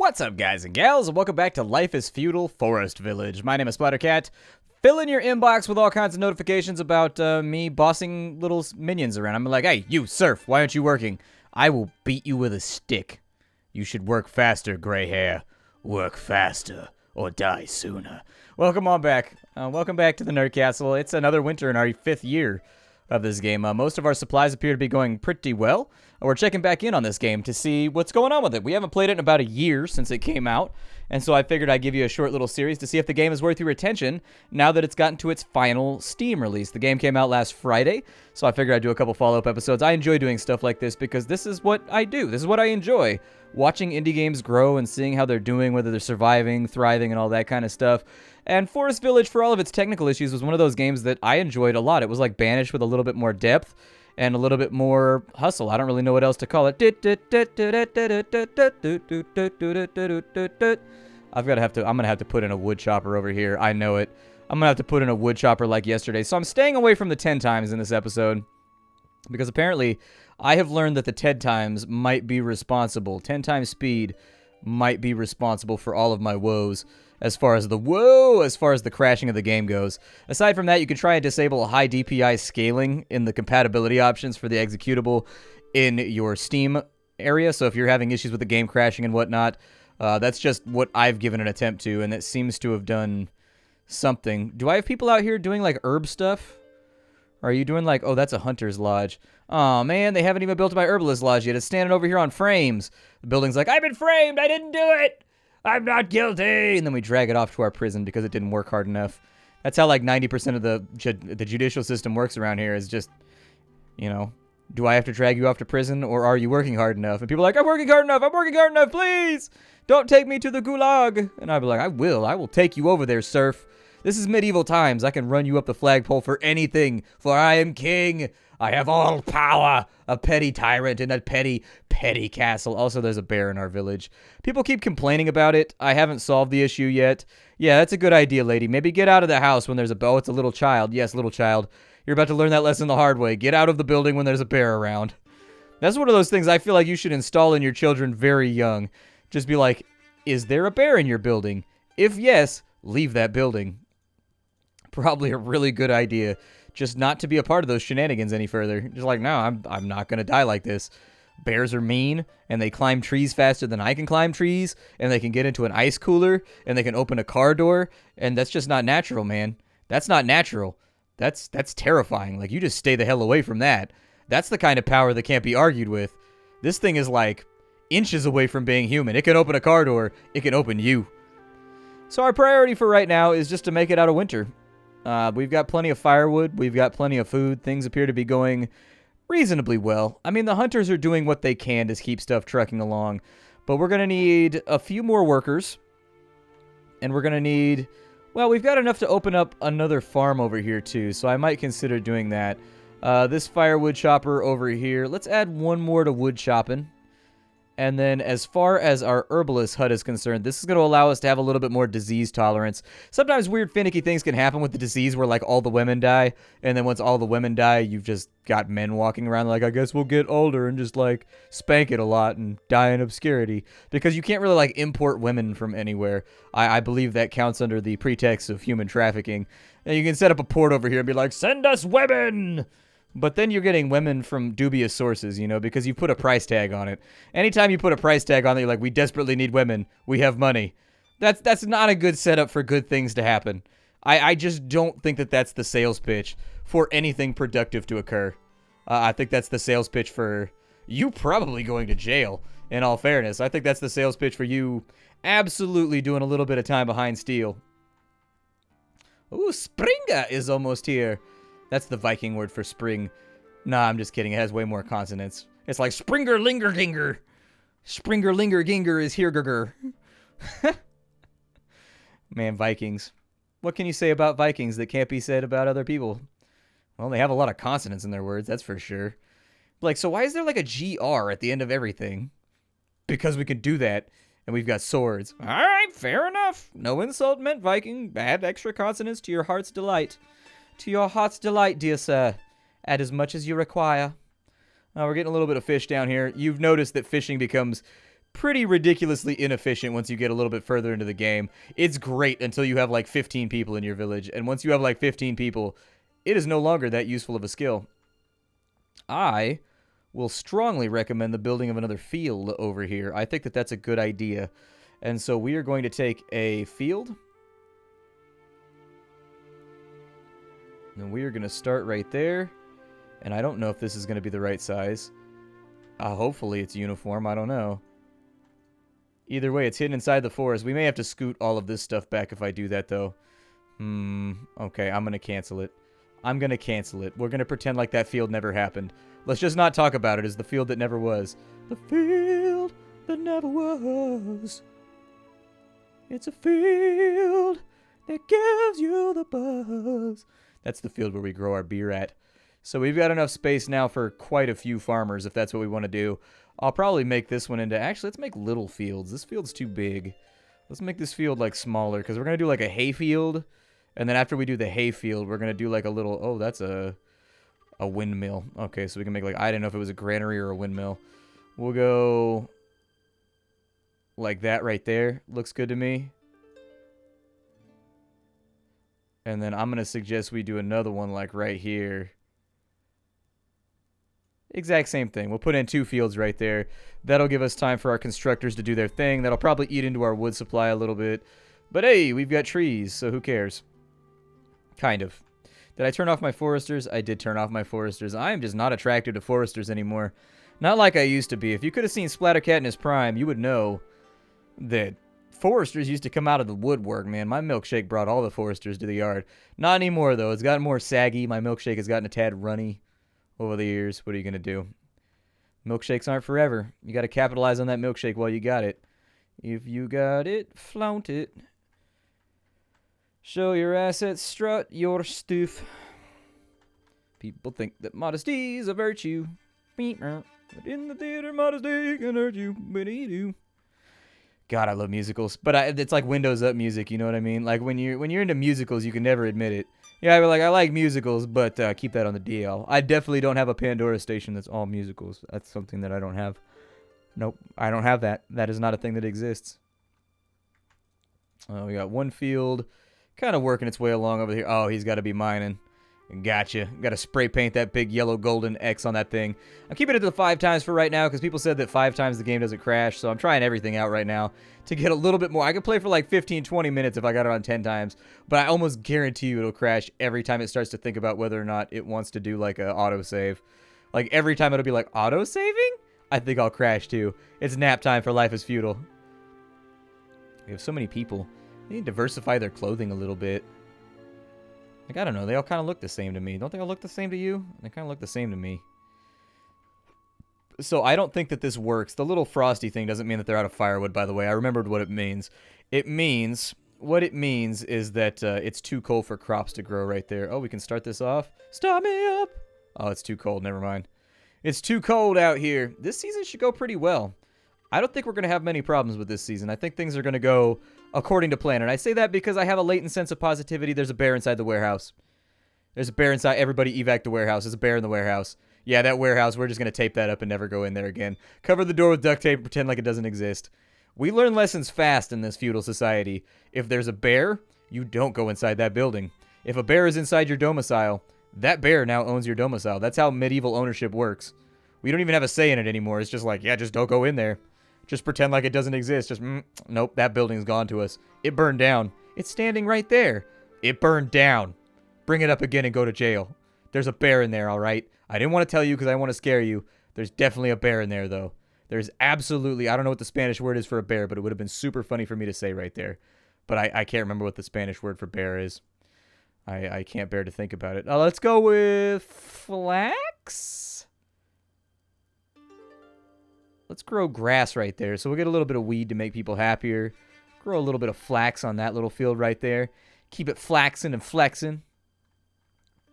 What's up, guys and gals, and welcome back to Life is Feudal Forest Village. My name is Splattercat. Fill in your inbox with all kinds of notifications about me bossing little minions around. I'm like, hey, you, serf, why aren't you working? I will beat you with a stick. You should work faster, gray hair. Work faster, or die sooner. Welcome on back. Welcome back to the Nerd Castle. It's another winter in our 5th year of this game. Most of our supplies appear to be going pretty well. We're checking back in on this game to see what's going on with it. We haven't played it in about a year since it came out, and so I figured I'd give you a short little series to see if the game is worth your attention now that it's gotten to its final Steam release. The game came out last Friday, so I figured I'd do a couple follow-up episodes. I enjoy doing stuff like this because this is what I do. This is what I enjoy. Watching indie games grow and seeing how they're doing, whether they're surviving, thriving, and all that kind of stuff. And Forest Village, for all of its technical issues, was one of those games that I enjoyed a lot. It was like Banished with a little bit more depth and a little bit more hustle. I don't really know what else to call it. I'm gonna have to put in a wood chopper over here. I know it. I'm gonna have to put in a wood chopper like yesterday. So I'm staying away from the 10 times in this episode because apparently I have learned that the 10 times might be responsible. 10 times speed might be responsible for all of my woes. As far as the crashing of the game goes. Aside from that, you can try and disable high DPI scaling in the compatibility options for the executable in your Steam area. So if you're having issues with the game crashing and whatnot, that's just what I've given an attempt to, and it seems to have done something. Do I have people out here doing like herb stuff? Or are you doing like, oh, that's a hunter's lodge. Oh man, they haven't even built my herbalist lodge yet. It's standing over here on frames. The building's like, I've been framed, I didn't do it! I'm not guilty! And then we drag it off to our prison because it didn't work hard enough. That's how like 90% of the judicial system works around here, is just, you know, do I have to drag you off to prison or are you working hard enough? And people are like, I'm working hard enough, please! Don't take me to the gulag! And I'll be like, I will take you over there, serf. This is medieval times. I can run you up the flagpole for anything, for I am king. I have all power, a petty tyrant in a petty castle. Also, there's a bear in our village. People keep complaining about it. I haven't solved the issue yet. Yeah, that's a good idea, lady. Maybe get out of the house when there's a... Oh, it's a little child. Yes, little child. You're about to learn that lesson the hard way. Get out of the building when there's a bear around. That's one of those things I feel like you should install in your children very young. Just be like, is there a bear in your building? If yes, leave that building. Probably a really good idea. Just not to be a part of those shenanigans any further. Just like, no, I'm not going to die like this. Bears are mean, and they climb trees faster than I can climb trees, and they can get into an ice cooler, and they can open a car door, and that's just not natural, man. That's not natural. That's terrifying. Like, you just stay the hell away from that. That's the kind of power that can't be argued with. This thing is like inches away from being human. It can open a car door. It can open you. So our priority for right now is just to make it out of winter. We've got plenty of firewood. We've got plenty of food. Things appear to be going reasonably well. I mean, the hunters are doing what they can to keep stuff trucking along. But we're going to need a few more workers. And we're going to need... Well, we've got enough to open up another farm over here, too. So I might consider doing that. This firewood chopper over here. Let's add one more to wood chopping. And then as far as our herbalist hut is concerned, this is going to allow us to have a little bit more disease tolerance. Sometimes weird, finicky things can happen with the disease where, like, all the women die. And then once all the women die, you've just got men walking around like, I guess we'll get older and just, like, spank it a lot and die in obscurity. Because you can't really, like, import women from anywhere. I believe that counts under the pretext of human trafficking. And you can set up a port over here and be like, send us women! But then you're getting women from dubious sources, you know, because you put a price tag on it. Anytime you put a price tag on it, you're like, we desperately need women. We have money. That's not a good setup for good things to happen. I just don't think that that's the sales pitch for anything productive to occur. I think that's the sales pitch for you probably going to jail, in all fairness. I think that's the sales pitch for you absolutely doing a little bit of time behind steel. Ooh, Springa is almost here. That's the Viking word for spring. Nah, I'm just kidding. It has way more consonants. It's like Springer Linger Ginger. Springer Linger Ginger is here gurgur. Man, Vikings. What can you say about Vikings that can't be said about other people? Well, they have a lot of consonants in their words, that's for sure. Like, so why is there like a GR at the end of everything? Because we can do that, and we've got swords. Alright, fair enough. No insult meant, Viking. Add extra consonants to your heart's delight. To your heart's delight, dear sir. Add as much as you require. We're getting a little bit of fish down here. You've noticed that fishing becomes pretty ridiculously inefficient once you get a little bit further into the game. It's great until you have like 15 people in your village. And once you have like 15 people, it is no longer that useful of a skill. I will strongly recommend the building of another field over here. I think that that's a good idea. And so we are going to take a field. And we are going to start right there. And I don't know if this is going to be the right size. Hopefully it's uniform. I don't know. Either way, it's hidden inside the forest. We may have to scoot all of this stuff back if I do that, though. Okay, I'm going to cancel it. I'm going to cancel it. We're going to pretend like that field never happened. Let's just not talk about it as the field that never was. The field that never was. It's a field that gives you the buzz. That's the field where we grow our beer at. So we've got enough space now for quite a few farmers if that's what we want to do. I'll probably make this one into... Actually, let's make little fields. This field's too big. Let's make this field like smaller because we're going to do like a hay field. And then after we do the hay field, we're going to do like a little... Oh, that's a windmill. Okay, so we can make like... I didn't know if it was a granary or a windmill. We'll go like that right there. Looks good to me. And then I'm going to suggest we do another one like right here. Exact same thing. We'll put in 2 fields right there. That'll give us time for our constructors to do their thing. That'll probably eat into our wood supply a little bit. But hey, we've got trees, so who cares? Kind of. Did I turn off my foresters? I did turn off my foresters. I am just not attracted to foresters anymore. Not like I used to be. If you could have seen Splattercat in his prime, you would know that foresters used to come out of the woodwork, man. My milkshake brought all the foresters to the yard. Not anymore, though. It's gotten more saggy. My milkshake has gotten a tad runny over the years. What are you going to do? Milkshakes aren't forever. You got to capitalize on that milkshake while you got it. If you got it, flaunt it. Show your assets, strut your stuff. People think that modesty is a virtue. But in the theater, modesty can hurt you. God, I love musicals. But it's like Windows Up music, you know what I mean? Like when you're into musicals, you can never admit it. Yeah, I'd be like, I like musicals, but keep that on the DL. I definitely don't have a Pandora station that's all musicals. That's something that I don't have. Nope, I don't have that. That is not a thing that exists. We got one field kind of working its way along over here. Oh, he's got to be mining. Gotcha. Got to spray paint that big yellow golden X on that thing. I'm keeping it to the 5 times for right now because people said that 5 times the game doesn't crash. So I'm trying everything out right now to get a little bit more. I could play for like 15, 20 minutes if I got it on 10 times. But I almost guarantee you it'll crash every time it starts to think about whether or not it wants to do like a autosave. Like every time it'll be like auto-saving? I think I'll crash too. It's nap time for Life is Feudal. We have so many people. They need to diversify their clothing a little bit. Like, I don't know. They all kind of look the same to me. Don't they all look the same to you? They kind of look the same to me. So I don't think that this works. The little frosty thing doesn't mean that they're out of firewood, by the way. I remembered what it means. What it means is that it's too cold for crops to grow right there. Oh, we can start this off. Start me up. Oh, it's too cold. Never mind. It's too cold out here. This season should go pretty well. I don't think we're going to have many problems with this season. I think things are going to go according to plan. And I say that because I have a latent sense of positivity. There's a bear inside the warehouse. There's a bear inside. Everybody evac the warehouse. There's a bear in the warehouse. Yeah, that warehouse, we're just going to tape that up and never go in there again. Cover the door with duct tape and pretend like it doesn't exist. We learn lessons fast in this feudal society. If there's a bear, you don't go inside that building. If a bear is inside your domicile, that bear now owns your domicile. That's how medieval ownership works. We don't even have a say in it anymore. It's just like, yeah, just don't go in there. Just pretend like it doesn't exist. Just, nope, that building's gone to us. It burned down. It's standing right there. It burned down. Bring it up again and go to jail. There's a bear in there, all right? I didn't want to tell you because I want to scare you. There's definitely a bear in there, though. There's absolutely, I don't know what the Spanish word is for a bear, but it would have been super funny for me to say right there. But I can't remember what the Spanish word for bear is. I can't bear to think about it. Let's go with flax. Let's grow grass right there. So we'll get a little bit of weed to make people happier. Grow a little bit of flax on that little field right there. Keep it flaxing and flexing.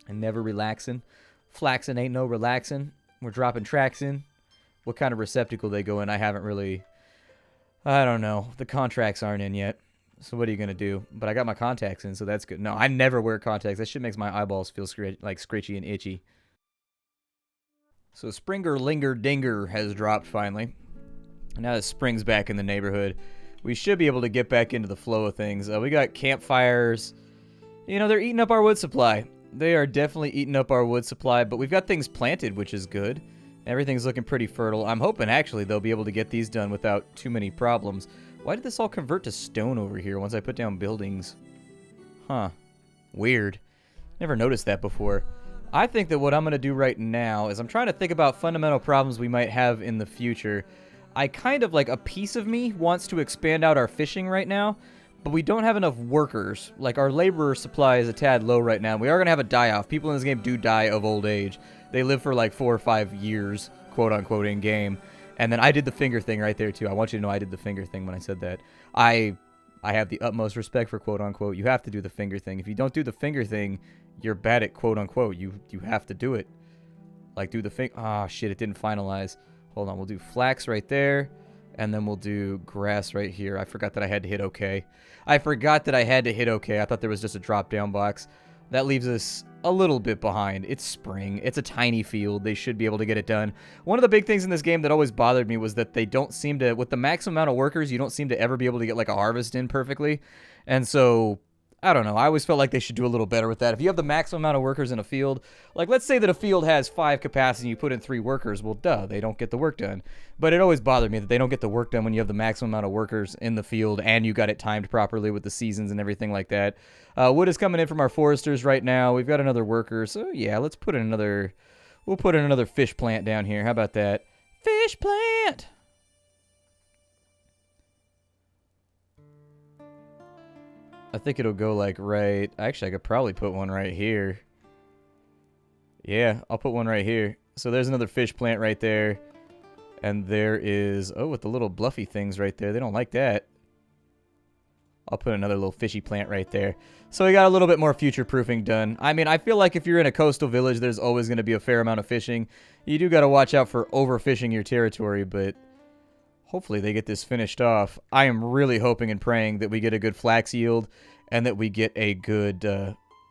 And never relaxing. Flaxing ain't no relaxing. We're dropping tracks in. What kind of receptacle they go in, I haven't really... I don't know. The contracts aren't in yet. So what are you going to do? But I got my contacts in, so that's good. No, I never wear contacts. That shit makes my eyeballs feel like scritchy and itchy. So Springer Linger Dinger has dropped finally. Now that spring's back in the neighborhood, we should be able to get back into the flow of things. We got campfires. You know, they're eating up our wood supply. They are definitely eating up our wood supply, but we've got things planted, which is good. Everything's looking pretty fertile. I'm hoping, actually, they'll be able to get these done without too many problems. Why did this all convert to stone over here once I put down buildings? Huh. Weird. Never noticed that before. I think that what I'm going to do right now is I'm trying to think about fundamental problems we might have in the future. I kind of, like, a piece of me wants to expand out our fishing right now, but we don't have enough workers. Like, our labor supply is a tad low right now. We are going to have a die-off. People in this game do die of old age. They live for, like, 4 or 5 years, quote-unquote, in-game. And then I did the finger thing right there, too. I want you to know I did the finger thing when I said that. I have the utmost respect for quote-unquote. You have to do the finger thing. If you don't do the finger thing, you're bad at quote-unquote. You have to do it. Like, do the finger... Ah, shit, it didn't finalize. Hold on, we'll do flax right there. And then we'll do grass right here. I forgot that I had to hit OK. I forgot that I had to hit OK. I thought there was just a drop-down box. That leaves us a little bit behind. It's spring. It's a tiny field. They should be able to get it done. One of the big things in this game that always bothered me was that they don't seem to, with the maximum amount of workers, you don't seem to ever be able to get like a harvest in perfectly. And so, I don't know. I always felt like they should do a little better with that. If you have the maximum amount of workers in a field, like let's say that a field has 5 capacity and you put in 3 workers, well, duh, they don't get the work done. But it always bothered me that they don't get the work done when you have the maximum amount of workers in the field and you got it timed properly with the seasons and everything like that. Wood is coming in from our foresters right now. We've got another worker. So, yeah, let's put in another... We'll put in another fish plant down here. How about that? Fish plant! I think it'll go like right... Actually, I could probably put one right here. Yeah, I'll put one right here. So there's another fish plant right there. And there is... Oh, with the little bluffy things right there. They don't like that. I'll put another little fishy plant right there. So we got a little bit more future-proofing done. I mean, I feel like if you're in a coastal village, there's always going to be a fair amount of fishing. You do got to watch out for overfishing your territory, but... Hopefully they get this finished off. I am really hoping and praying that we get a good flax yield and that we get a good...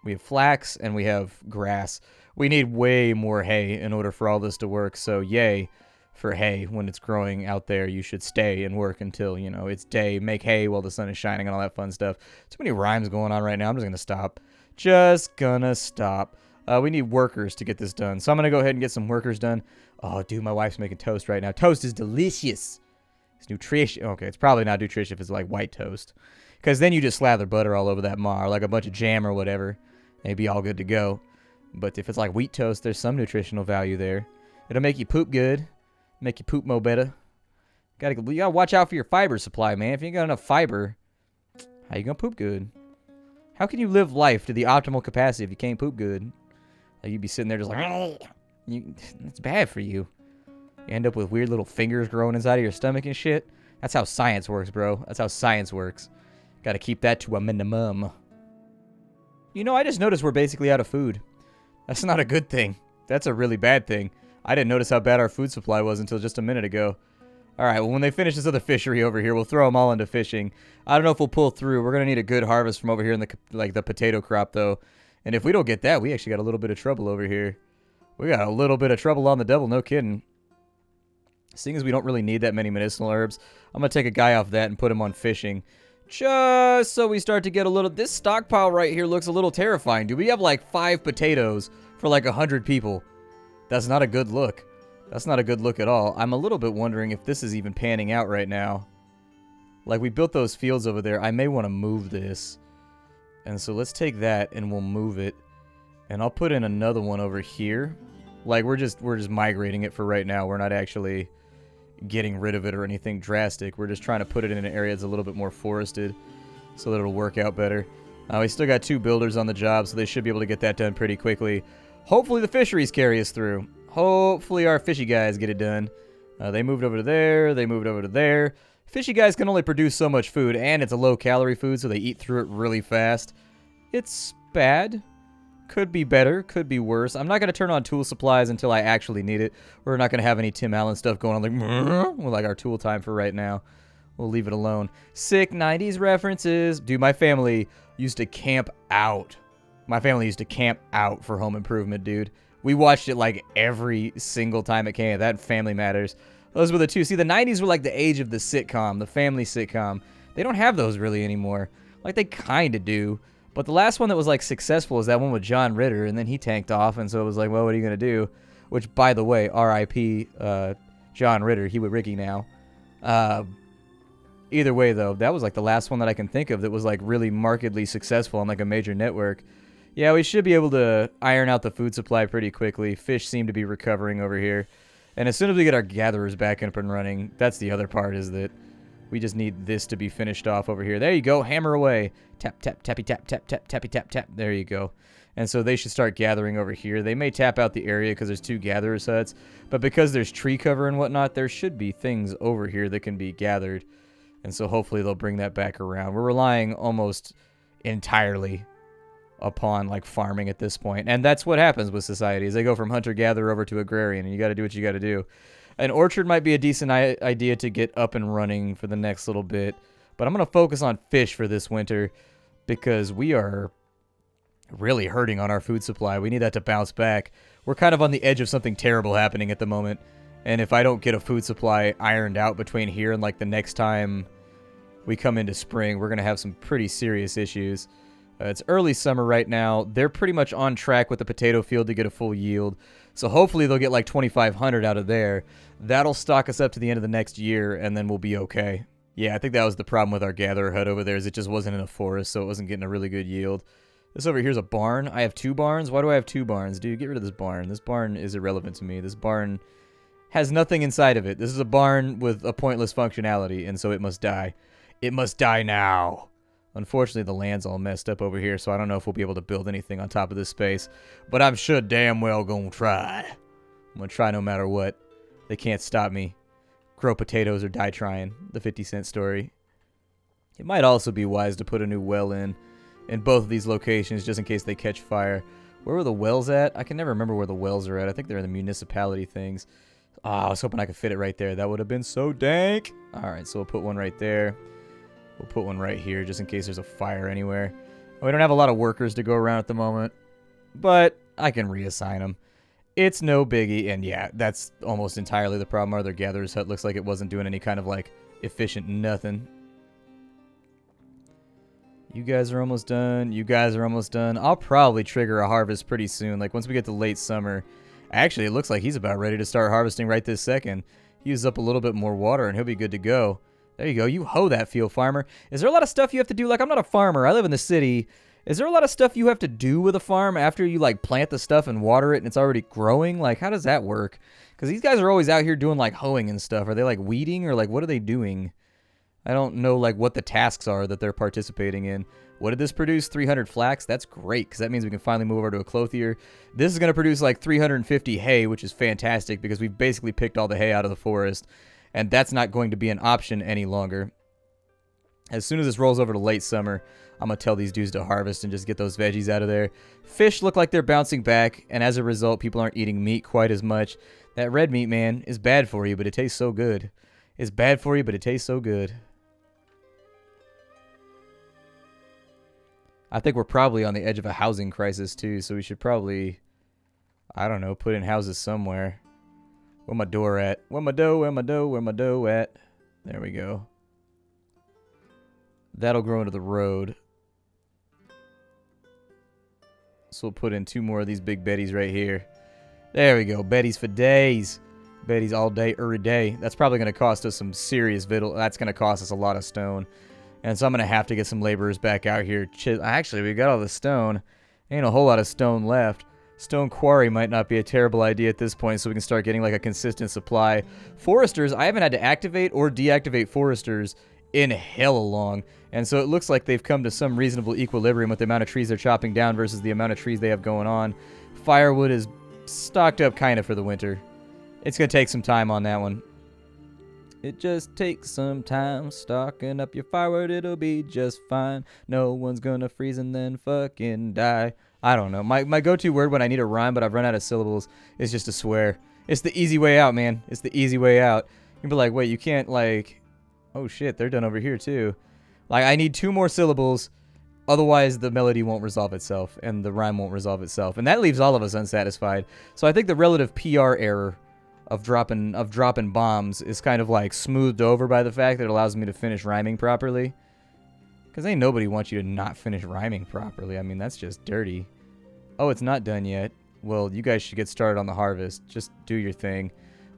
we have flax and we have grass. We need way more hay in order for all this to work. So yay for hay when it's growing out there. You should stay and work until, you know, it's day. Make hay while the sun is shining and all that fun stuff. Too many rhymes going on right now. I'm just going to stop. Just gonna stop. We need workers to get this done. So I'm going to go ahead and get some workers done. Oh, dude, my wife's making toast right now. Toast is delicious. It's nutritious. Okay, it's probably not nutritious if it's like white toast. Because then you just slather butter all over that mar, like a bunch of jam or whatever. They'd be all good to go. But if it's like wheat toast, there's some nutritional value there. It'll make you poop good. Make you poop mo better. You gotta watch out for your fiber supply, man. If you ain't got enough fiber, how you gonna poop good? How can you live life to the optimal capacity if you can't poop good? Like you'd be sitting there just like, it's bad for you. You end up with weird little fingers growing inside of your stomach and shit. That's how science works, bro. That's how science works. Gotta keep that to a minimum. You know, I just noticed we're basically out of food. That's not a good thing. That's a really bad thing. I didn't notice how bad our food supply was until just a minute ago. Alright, well, when they finish this other fishery over here, we'll throw them all into fishing. I don't know if we'll pull through. We're gonna need a good harvest from over here in the potato crop, though. And if we don't get that, we actually got a little bit of trouble over here. We got a little bit of trouble on the double, no kidding. Seeing as we don't really need that many medicinal herbs, I'm going to take a guy off that and put him on fishing. Just so we start to get a little... This stockpile right here looks a little terrifying. Do we have like 5 potatoes for like 100 people? That's not a good look. That's not a good look at all. I'm a little bit wondering if this is even panning out right now. Like we built those fields over there. I may want to move this. And so let's take that and we'll move it. And I'll put in another one over here. Like we're just migrating it for right now. We're not actually getting rid of it or anything drastic. We're just trying to put it in an area that's a little bit more forested so that it'll work out better. We still got 2 builders on the job, so they should be able to get that done pretty quickly. Hopefully the fisheries carry us through. Hopefully our fishy guys get it done. They moved over to there. They moved over to there. Fishy guys can only produce so much food, and it's a low-calorie food, so they eat through it really fast. It's bad. Could be better, could be worse. I'm not going to turn on tool supplies until I actually need it. We're not going to have any Tim Allen stuff going on like our tool time for right now. We'll leave it alone. Sick 90s references. Dude, my family used to camp out. My family used to camp out for Home Improvement, dude. We watched it like every single time it came. That Family Matters. Those were the two. See, the 90s were like the age of the sitcom, the family sitcom. They don't have those really anymore. Like, they kind of do. But the last one that was, like, successful is that one with John Ritter, and then he tanked off, and so it was like, well, what are you going to do? Which, by the way, R.I.P. John Ritter. He with Ricky now. Either way, though, that was, like, the last one that I can think of that was, like, really markedly successful on, like, a major network. Yeah, we should be able to iron out the food supply pretty quickly. Fish seem to be recovering over here. And as soon as we get our gatherers back up and running, that's the other part, is that we just need this to be finished off over here. There you go. Hammer away. Tap, tap, tappy, tap, tap, tap, tappy, tap, tap. There you go. And so they should start gathering over here. They may tap out the area because there's 2 gatherers' huts. But because there's tree cover and whatnot, there should be things over here that can be gathered. And so hopefully they'll bring that back around. We're relying almost entirely upon, like, farming at this point. And that's what happens with societies. They go from hunter-gatherer over to agrarian, and you got to do what you got to do. An orchard might be a decent idea to get up and running for the next little bit. But I'm going to focus on fish for this winter because we are really hurting on our food supply. We need that to bounce back. We're kind of on the edge of something terrible happening at the moment. And if I don't get a food supply ironed out between here and, like, the next time we come into spring, we're going to have some pretty serious issues. It's early summer right now. They're pretty much on track with the potato field to get a full yield. So hopefully they'll get like 2,500 out of there. That'll stock us up to the end of the next year, and then we'll be okay. Yeah, I think that was the problem with our gatherer hut over there, is it just wasn't in a forest, so it wasn't getting a really good yield. This over here is a barn. I have 2 barns. Why do I have 2 barns? Dude, get rid of this barn. This barn is irrelevant to me. This barn has nothing inside of it. This is a barn with a pointless functionality, and so it must die. It must die now. Unfortunately, the land's all messed up over here, so I don't know if we'll be able to build anything on top of this space. But I'm sure damn well gonna try. I'm gonna try no matter what. They can't stop me. Grow potatoes or die trying. The 50-cent story. It might also be wise to put a new well in both of these locations just in case they catch fire. Where were the wells at? I can never remember where the wells are at. I think they're in the municipality things. Oh, I was hoping I could fit it right there. That would have been so dank. Alright, so we'll put one right there. We'll put one right here just in case there's a fire anywhere. We don't have a lot of workers to go around at the moment, but I can reassign them. It's no biggie, and yeah, that's almost entirely the problem. Our other gatherer's hut looks like it wasn't doing any kind of, like, efficient nothing. You guys are almost done. You guys are almost done. I'll probably trigger a harvest pretty soon. Like, once we get to late summer. Actually, it looks like he's about ready to start harvesting right this second. He uses up a little bit more water, and he'll be good to go. There you go. You hoe that field, farmer. Is there a lot of stuff you have to do? Like, I'm not a farmer. I live in the city. Is there a lot of stuff you have to do with a farm after you, like, plant the stuff and water it and it's already growing? Like, how does that work? Because these guys are always out here doing, like, hoeing and stuff. Are they, like, weeding or, like, what are they doing? I don't know, like, what the tasks are that they're participating in. What did this produce? 300 flax? That's great, because that means we can finally move over to a clothier. This is going to produce, like, 350 hay, which is fantastic, because we've basically picked all the hay out of the forest, and that's not going to be an option any longer. As soon as this rolls over to late summer, I'm going to tell these dudes to harvest and just get those veggies out of there. Fish look like they're bouncing back, and as a result, people aren't eating meat quite as much. That red meat, man, is bad for you, but it tastes so good. It's bad for you, but it tastes so good. I think we're probably on the edge of a housing crisis, too, so we should probably, I don't know, put in houses somewhere. Where my door at? Where my dough at? There we go. That'll grow into the road. So we'll put in 2 more of these big Bettys right here. There we go. Bettys for days. Bettys all day, every day. That's probably going to cost us some serious victual. That's going to cost us a lot of stone. And so I'm going to have to get some laborers back out here. Actually, we got all the stone. Ain't a whole lot of stone left. Stone quarry might not be a terrible idea at this point, so we can start getting like a consistent supply. Foresters, I haven't had to activate or deactivate foresters in hella long. And so it looks like they've come to some reasonable equilibrium with the amount of trees they're chopping down versus the amount of trees they have going on. Firewood is stocked up kind of for the winter. It's going to take some time on that one. It just takes some time stocking up your firewood, it'll be just fine. No one's gonna freeze and then fucking die. I don't know. My go-to word when I need a rhyme, but I've run out of syllables, is just to swear. It's the easy way out, man. It's the easy way out. You'd be like, wait, you can't, like... Oh, shit, they're done over here, too. Like, I need 2 more syllables, otherwise the melody won't resolve itself, and the rhyme won't resolve itself. And that leaves all of us unsatisfied. So I think the relative PR error dropping bombs is kind of like smoothed over by the fact that it allows me to finish rhyming properly. Because ain't nobody wants you to not finish rhyming properly. I mean, that's just dirty. Oh, it's not done yet. Well, you guys should get started on the harvest. Just do your thing.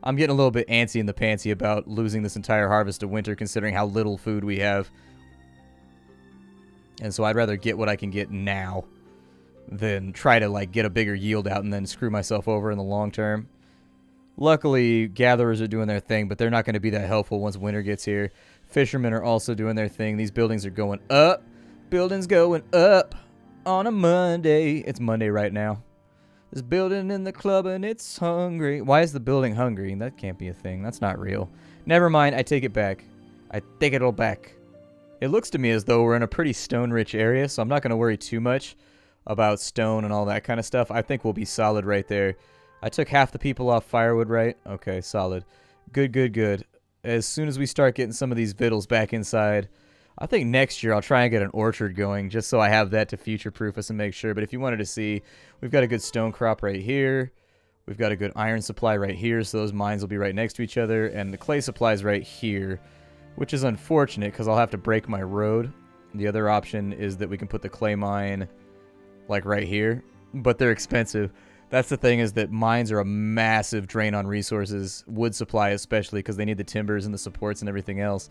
I'm getting a little bit antsy in the pantsy about losing this entire harvest to winter, considering how little food we have. And so I'd rather get what I can get now than try to like get a bigger yield out and then screw myself over in the long term. Luckily, gatherers are doing their thing, but they're not going to be that helpful once winter gets here. Fishermen are also doing their thing. These buildings are going up. Buildings going up on a Monday. It's Monday right now. There's building in the club and it's hungry. Why is the building hungry? That can't be a thing. That's not real. Never mind. I take it back. I take it all back. It looks to me as though we're in a pretty stone-rich area, so I'm not going to worry too much about stone and all that kind of stuff. I think we'll be solid right there. I took half the people off firewood, right? Okay, solid. Good, good, good. As soon as we start getting some of these victuals back inside, I think next year I'll try and get an orchard going just so I have that to future-proof us and make sure. But if you wanted to see, we've got a good stone crop right here. We've got a good iron supply right here, so those mines will be right next to each other. And the clay supply is right here, which is unfortunate because I'll have to break my road. The other option is that we can put the clay mine like right here, but they're expensive. That's the thing, is that mines are a massive drain on resources, wood supply especially, because they need the timbers and the supports and everything else.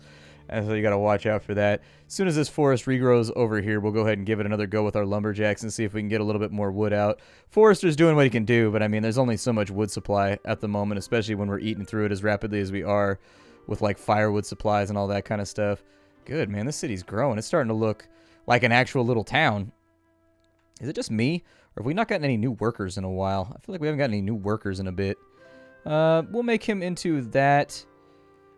And so you got to watch out for that. As soon as this forest regrows over here, we'll go ahead and give it another go with our lumberjacks and see if we can get a little bit more wood out. Forester's doing what he can do, but I mean, there's only so much wood supply at the moment, especially when we're eating through it as rapidly as we are with like firewood supplies and all that kind of stuff. Good, man. This city's growing. It's starting to look like an actual little town. Is it just me? Or have we not gotten any new workers in a while? I feel like we haven't gotten any new workers in a bit. We'll make him into that.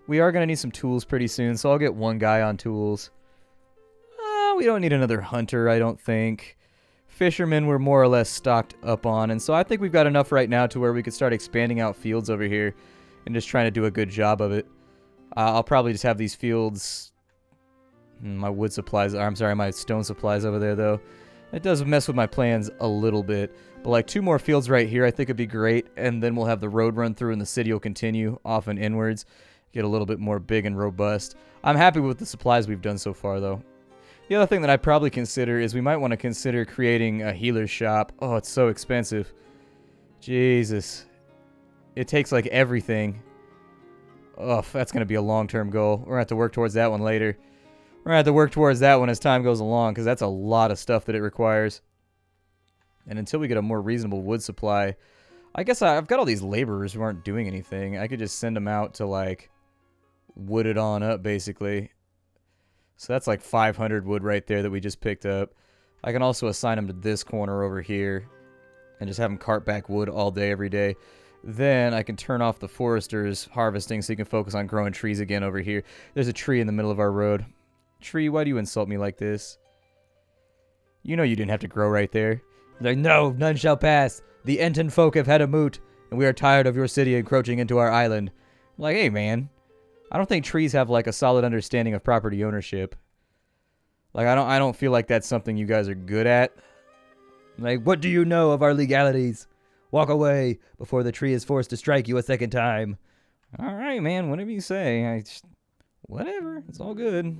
We are going to need some tools pretty soon, so I'll get one guy on tools. We don't need another hunter, I don't think. Fishermen we're more or less stocked up on, and so I think we've got enough right now to where we could start expanding out fields over here and just trying to do a good job of it. I'll probably just have these fields... My wood supplies... I'm sorry, my stone supplies over there, though. It does mess with my plans a little bit. But like 2 more fields right here I think would be great. And then we'll have the road run through and the city will continue off and inwards. Get a little bit more big and robust. I'm happy with the supplies we've done so far though. The other thing that I'd probably consider is we might want to consider creating a healer shop. Oh, it's so expensive. Jesus. It takes like everything. Oh, that's going to be a long-term goal. We're going to have to work towards that one later. We're going to have to work towards that one as time goes along, because that's a lot of stuff that it requires. And until we get a more reasonable wood supply, I guess I've got all these laborers who aren't doing anything. I could just send them out to, like, wood it on up, basically. So that's like 500 wood right there that we just picked up. I can also assign them to this corner over here and just have them cart back wood all day, every day. Then I can turn off the foresters harvesting so you can focus on growing trees again over here. There's a tree in the middle of our road. Tree, why do you insult me like this? You know you didn't have to grow right there. Like, no, none shall pass. The Enton folk have had a moot, and we are tired of your city encroaching into our island. I'm like, hey, man. I don't think trees have, like, a solid understanding of property ownership. Like, I don't feel like that's something you guys are good at. Like, what do you know of our legalities? Walk away before the tree is forced to strike you a second time. All right, man, whatever you say. Whatever, it's all good.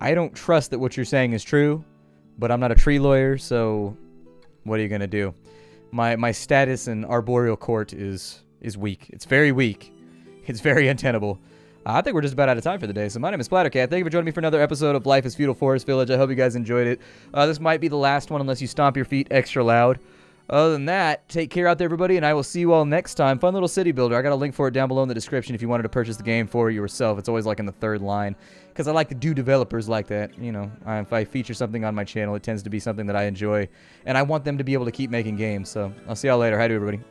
I don't trust that what you're saying is true, but I'm not a tree lawyer, so what are you gonna do? My status in arboreal court is weak. It's very weak. It's very untenable. I think we're just about out of time for the day. So my name is Splattercat. Thank you for joining me for another episode of Life is Feudal Forest Village. I hope you guys enjoyed it. This might be the last one unless you stomp your feet extra loud. Other than that, take care out there, everybody, and I will see you all next time. Fun little city builder. I got a link for it down below in the description if you wanted to purchase the game for yourself. It's always like in the 3rd line, because I like to do developers like that. You know, if I feature something on my channel, it tends to be something that I enjoy, and I want them to be able to keep making games. So I'll see y'all later. Hi to everybody.